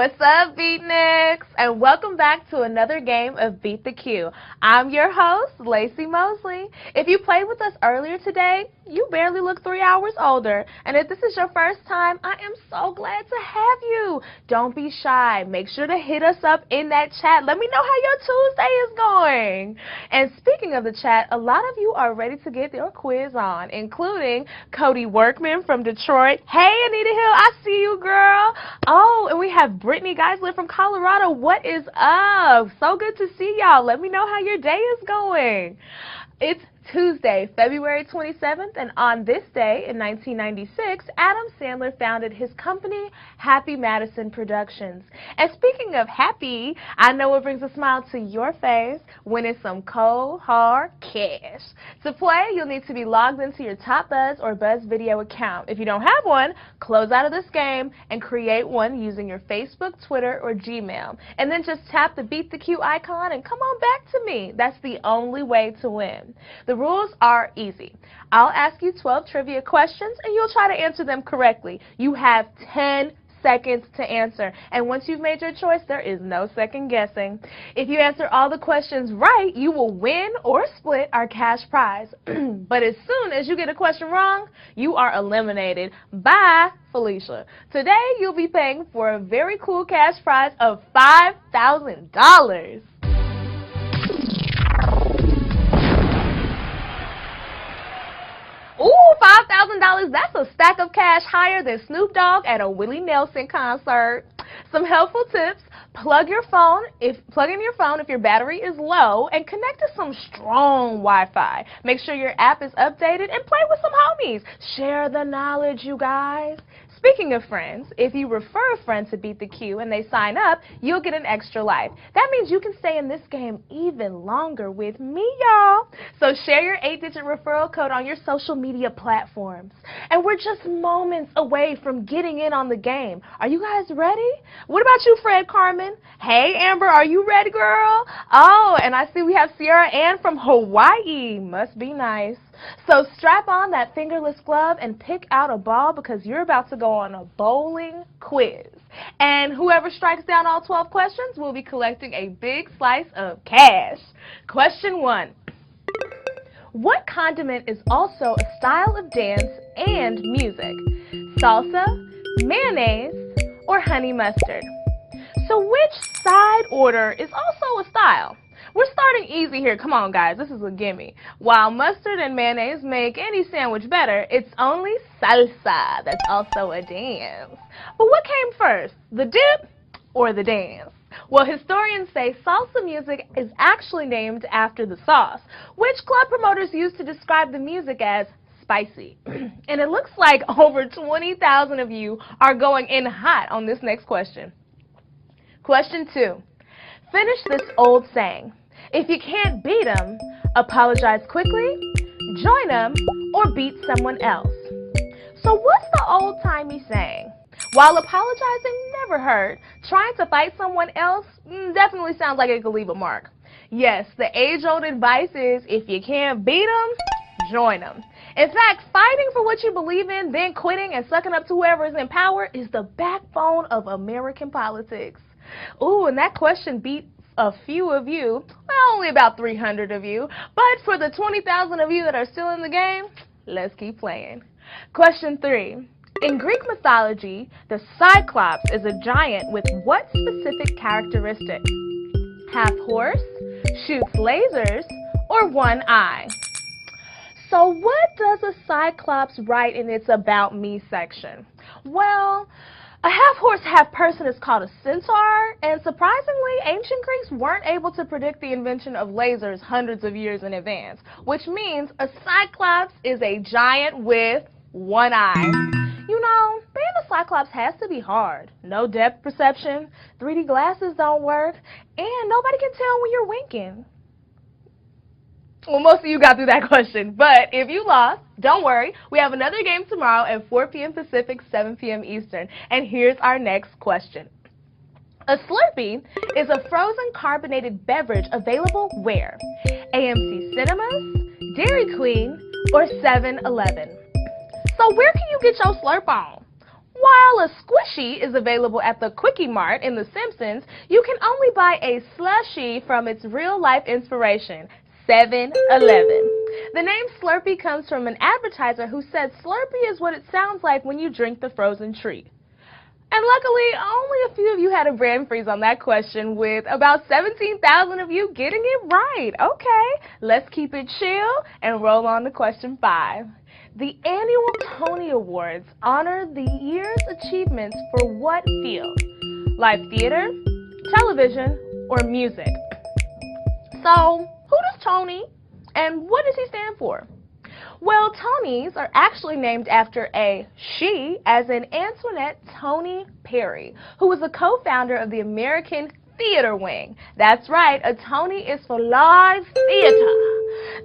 What's up, Beatniks? And welcome back to another game of Beat the Q. I'm your host, Lacey Mosley. If you played with us earlier today, you barely look 3 hours older. And if this is your first time, I am so glad to have you. Don't be shy. Make sure to hit us up in that chat. Let me know how your Tuesday is going. And speaking of the chat, a lot of you are ready to get your quiz on, including Cody Workman from Detroit. Hey, Anita Hill, I see you, girl. Oh, and we have Brittany Geisler from Colorado. What is up? So good to see y'all. Let me know how your day is going. It's Tuesday, February 27th, and on this day in 1996, Adam Sandler founded his company, Happy Madison Productions. And speaking of happy, I know what brings a smile to your face: winning some cold, hard cash. To play, you'll need to be logged into your Top Buzz or Buzz Video account. If you don't have one, close out of this game and create one using your Facebook, Twitter, or Gmail. And then just tap the Beat the Q icon and come on back to me. That's the only way to win. The rules are easy. I'll ask you 12 trivia questions and you'll try to answer them correctly. You have 10 seconds to answer, and once you've made your choice, there is no second guessing. If you answer all the questions right, you will win or split our cash prize. But as soon as you get a question wrong, you are eliminated. Bye, Felicia. Today, you'll be paying for a very cool cash prize of $5,000. Ooh, $5,000, that's a stack of cash higher than Snoop Dogg at a Willie Nelson concert. Some helpful tips: plug in your phone if your battery is low, and connect to some strong Wi-Fi. Make sure your app is updated and play with some homies. Share the knowledge, you guys. Speaking of friends, if you refer a friend to Beat the Q and they sign up, you'll get an extra life. That means you can stay in this game even longer with me, y'all. So share your 8-digit referral code on your social media platforms. And we're just moments away from getting in on the game. Are you guys ready? What about you, Fred Carmen? Hey, Amber, are you ready, girl? Oh, and I see we have Sierra Ann from Hawaii. Must be nice. So strap on that fingerless glove and pick out a ball, because you're about to go on a bowling quiz. And whoever strikes down all 12 questions will be collecting a big slice of cash. Question 1. What condiment is also a style of dance and music? Salsa, mayonnaise, or honey mustard? So which side order is also a style? We're starting easy here. Come on, guys. This is a gimme. While mustard and mayonnaise make any sandwich better, it's only salsa that's also a dance. But what came first, the dip or the dance? Well, historians say salsa music is actually named after the sauce, which club promoters used to describe the music as spicy. And it looks like over 20,000 of you are going in hot on this next question. Question 2. Finish this old saying: if you can't beat 'em, apologize quickly, join 'em, or beat someone else. So what's the old-timey saying? While apologizing never hurt, trying to fight someone else definitely sounds like it could leave a mark. Yes, the age-old advice is, if you can't beat 'em, join 'em. In fact, fighting for what you believe in, then quitting and sucking up to whoever is in power is the backbone of American politics. Ooh, and that question beat a few of you, well, only about 300 of you, but for the 20,000 of you that are still in the game, let's keep playing. Question 3. In Greek mythology, the Cyclops is a giant with what specific characteristic? Half horse, shoots lasers, or one eye? So what does a Cyclops write in its About Me section? Well, a half-horse, half-person is called a centaur, and surprisingly, ancient Greeks weren't able to predict the invention of lasers hundreds of years in advance, which means a Cyclops is a giant with one eye. You know, being a Cyclops has to be hard. No depth perception, 3D glasses don't work, and nobody can tell when you're winking. Well, most of you got through that question, but if you lost, don't worry. We have another game tomorrow at 4 p.m. Pacific, 7 p.m. Eastern. And here's our next question. A Slurpee is a frozen carbonated beverage available where? AMC Cinemas, Dairy Queen, or 7-Eleven? So where can you get your Slurp on? While a squishy is available at the Quickie Mart in The Simpsons, you can only buy a slushie from its real-life inspiration, 7-Eleven. The name Slurpee comes from an advertiser who said Slurpee is what it sounds like when you drink the frozen treat. And luckily, only a few of you had a brain freeze on that question, with about 17,000 of you getting it right. Okay, let's keep it chill and roll on to question 5. The annual Tony Awards honor the year's achievements for what field? Live theater, television, or music? So, who does Tony and what does he stand for? Well, Tonys are actually named after a she, as in Antoinette Tony Perry, who was a co-founder of the American Theater Wing. That's right, a Tony is for live theater.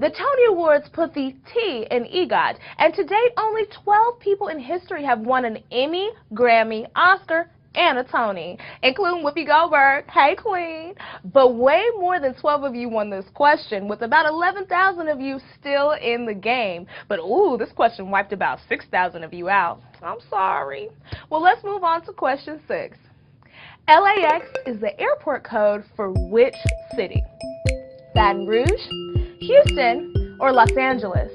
The Tony Awards put the T in EGOT, and to date, only 12 people in history have won an Emmy, Grammy, Oscar, and a Tony, including Whoopi Goldberg, hey queen. But way more than 12 of you won this question, with about 11,000 of you still in the game. But ooh, this question wiped about 6,000 of you out. I'm sorry. Well, let's move on to question 6. LAX is the airport code for which city? Baton Rouge, Houston, or Los Angeles?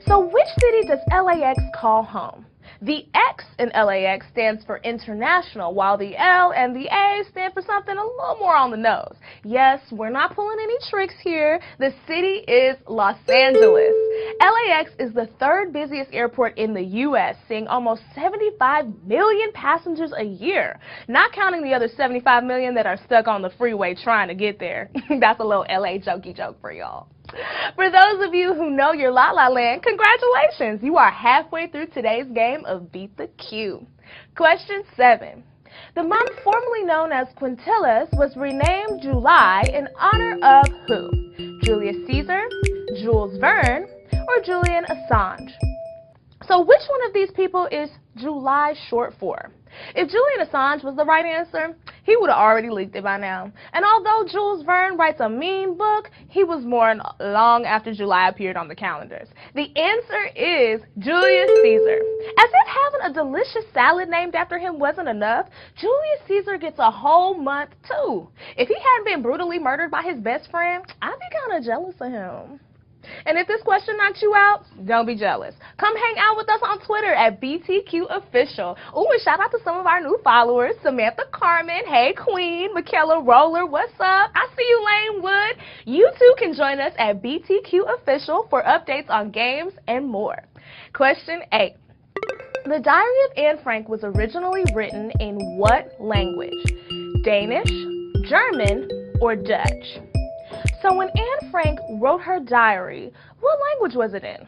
So which city does LAX call home? The X in LAX stands for international, while the L and the A stand for something a little more on the nose. Yes, we're not pulling any tricks here. The city is Los Angeles. LAX is the 3rd busiest airport in the U.S., seeing almost 75 million passengers a year, not counting the other 75 million that are stuck on the freeway trying to get there. That's a little LA jokey joke for y'all. For those of you who know your La La Land, congratulations! You are halfway through today's game of Beat the Q. Question 7. The month formerly known as Quintilis was renamed July in honor of who? Julius Caesar, Jules Verne, or Julian Assange? So which one of these people is July short for? If Julian Assange was the right answer, he would have already leaked it by now. And although Jules Verne writes a mean book, he was born long after July appeared on the calendars. The answer is Julius Caesar. As if having a delicious salad named after him wasn't enough, Julius Caesar gets a whole month too. If he hadn't been brutally murdered by his best friend, I'd be kind of jealous of him. And if this question knocks you out, don't be jealous. Come hang out with us on Twitter at BTQOfficial. Ooh, and shout out to some of our new followers, Samantha Carmen, hey queen, Michaela Roller, what's up? I see you, Lane Wood. You too can join us at BTQOfficial for updates on games and more. Question 8. The Diary of Anne Frank was originally written in what language? Danish, German, or Dutch? So when Anne Frank wrote her diary, what language was it in?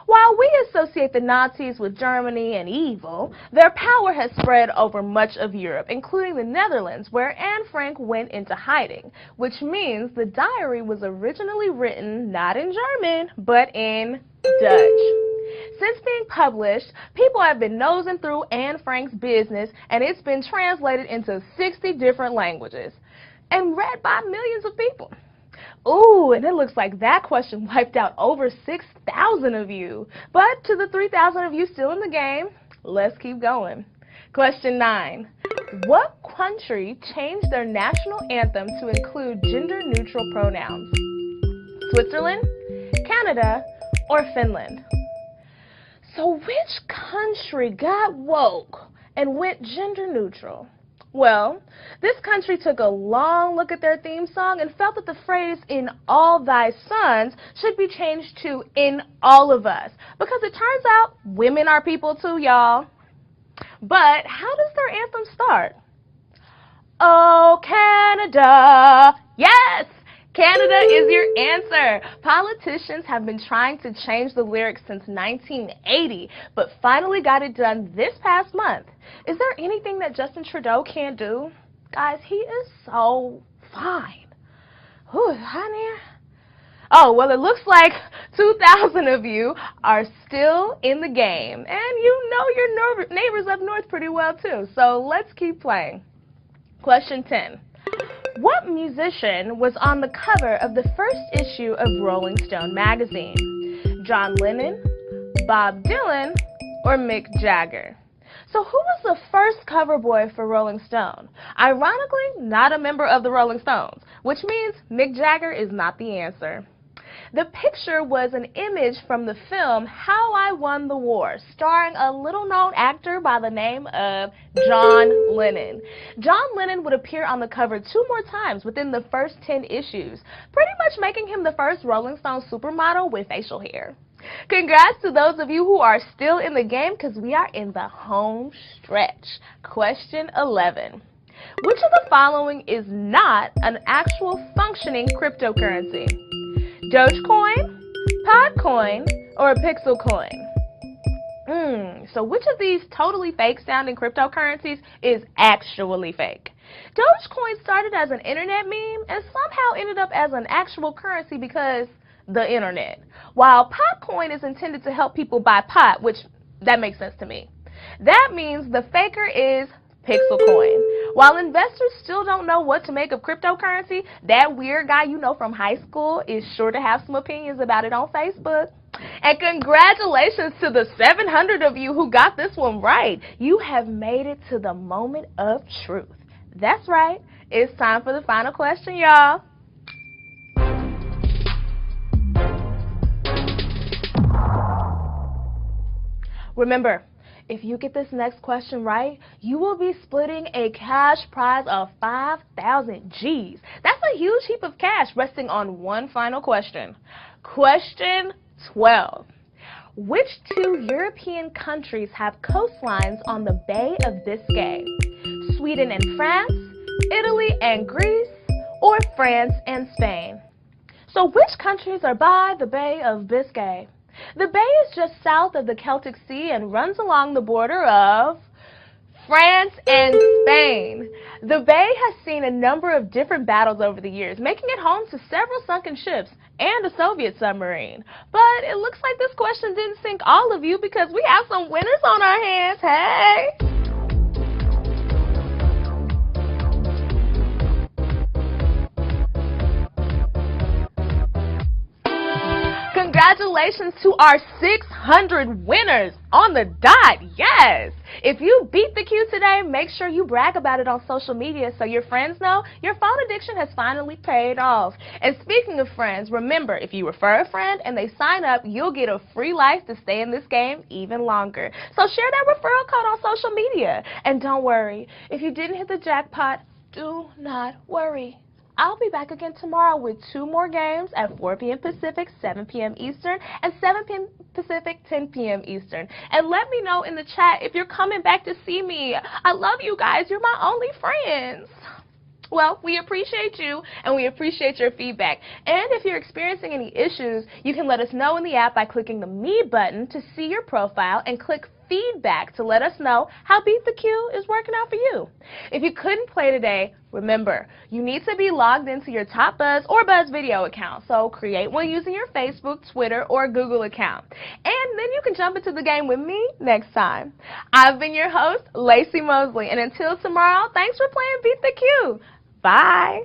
While we associate the Nazis with Germany and evil, their power has spread over much of Europe, including the Netherlands, where Anne Frank went into hiding, which means the diary was originally written not in German, but in Dutch. Since being published, people have been nosing through Anne Frank's business, and it's been translated into 60 different languages and read by millions of people. Ooh, and it looks like that question wiped out over 6,000 of you. But to the 3,000 of you still in the game, let's keep going. Question 9. What country changed their national anthem to include gender-neutral pronouns? Switzerland, Canada, or Finland? So which country got woke and went gender-neutral? Well, this country took a long look at their theme song and felt that the phrase, "in all thy sons," should be changed to "in all of us," because it turns out women are people too, y'all. But how does their anthem start? Oh, Canada! Yes! Canada is your answer. Politicians have been trying to change the lyrics since 1980, but finally got it done this past month. Is there anything that Justin Trudeau can't do? Guys, he is so fine. Whew, honey. Oh, well, it looks like 2,000 of you are still in the game, and you know your neighbors up north pretty well, too. So let's keep playing. Question 10. What musician was on the cover of the first issue of Rolling Stone magazine? John Lennon, Bob Dylan, or Mick Jagger? So who was the first cover boy for Rolling Stone? Ironically, not a member of the Rolling Stones, which means Mick Jagger is not the answer. The picture was an image from the film How I Won the War, starring a little-known actor by the name of John Lennon. John Lennon would appear on the cover 2 more times within the first 10 issues, pretty much making him the first Rolling Stone supermodel with facial hair. Congrats to those of you who are still in the game, because we are in the home stretch. Question 11. Which of the following is not an actual functioning cryptocurrency? Dogecoin, Podcoin, or Pixel coin? So which of these totally fake sounding cryptocurrencies is actually fake? Dogecoin started as an internet meme and somehow ended up as an actual currency because the internet. While Podcoin is intended to help people buy pot, which that makes sense to me. That means the faker is Pixel coin. While investors still don't know what to make of cryptocurrency, that weird guy you know from high school is sure to have some opinions about it on Facebook. And congratulations to the 700 of you who got this one right. You have made it to the moment of truth. That's right. It's time for the final question, y'all. Remember, if you get this next question right, you will be splitting a cash prize of 5,000 G's. That's a huge heap of cash resting on one final question. Question 12. Which 2 European countries have coastlines on the Bay of Biscay? Sweden and France, Italy and Greece, or France and Spain? So which countries are by the Bay of Biscay? The bay is just south of the Celtic Sea and runs along the border of France and Spain. The bay has seen a number of different battles over the years, making it home to several sunken ships and a Soviet submarine. But it looks like this question didn't sink all of you because we have some winners on our hands. Hey! Congratulations to our 600 winners on the dot, yes! If you beat the queue today, make sure you brag about it on social media so your friends know your phone addiction has finally paid off. And speaking of friends, remember, if you refer a friend and they sign up, you'll get a free life to stay in this game even longer. So share that referral code on social media. And don't worry, if you didn't hit the jackpot, do not worry. I'll be back again tomorrow with 2 more games at 4 p.m. Pacific, 7 p.m. Eastern, and 7 p.m. Pacific, 10 p.m. Eastern. And let me know in the chat if you're coming back to see me. I love you guys. You're my only friends. Well, we appreciate you, and we appreciate your feedback. And if you're experiencing any issues, you can let us know in the app by clicking the Me button to see your profile and click Feedback to let us know how Beat the Queue is working out for you. If you couldn't play today, remember, you need to be logged into your Top Buzz or Buzz Video account. So create one using your Facebook, Twitter, or Google account. And then you can jump into the game with me next time. I've been your host, Lacey Mosley, and until tomorrow, thanks for playing Beat the Queue. Bye.